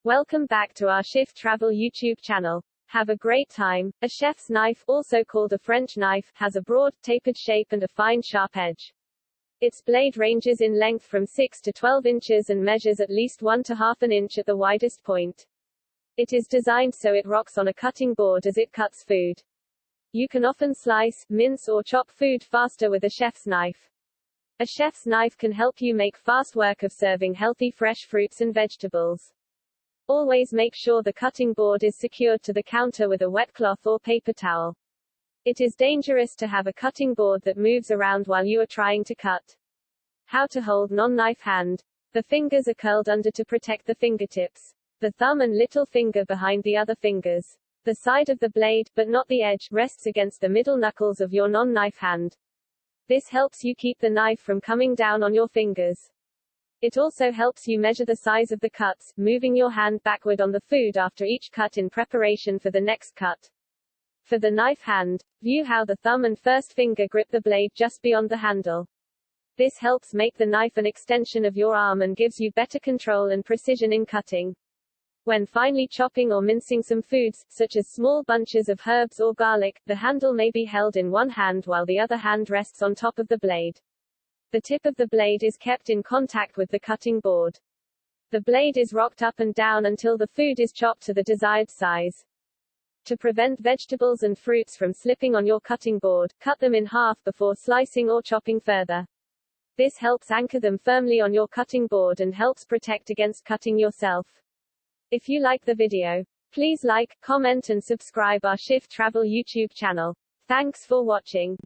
Welcome back to our Shift Travel YouTube channel. Have a great time. A chef's knife, also called a French knife, has a broad, tapered shape and a fine, sharp edge. Its blade ranges in length from 6 to 12 inches and measures at least 1 to half an inch at the widest point. It is designed so it rocks on a cutting board as it cuts food. You can often slice, mince or chop food faster with a chef's knife. A chef's knife can help you make fast work of serving healthy fresh fruits and vegetables. Always make sure the cutting board is secured to the counter with a wet cloth or paper towel. It is dangerous to have a cutting board that moves around while you are trying to cut. How to hold non-knife hand. The fingers are curled under to protect the fingertips. The thumb and little finger behind the other fingers. The side of the blade, but not the edge, rests against the middle knuckles of your non-knife hand. This helps you keep the knife from coming down on your fingers. It also helps you measure the size of the cuts, moving your hand backward on the food after each cut in preparation for the next cut. For the knife hand, view how the thumb and first finger grip the blade just beyond the handle. This helps make the knife an extension of your arm and gives you better control and precision in cutting. When finely chopping or mincing some foods, such as small bunches of herbs or garlic, the handle may be held in one hand while the other hand rests on top of the blade. The tip of the blade is kept in contact with the cutting board. The blade is rocked up and down until the food is chopped to the desired size. To prevent vegetables and fruits from slipping on your cutting board, cut them in half before slicing or chopping further. This helps anchor them firmly on your cutting board and helps protect against cutting yourself. If you like the video, please like, comment and subscribe our Shift Travel YouTube channel. Thanks for watching.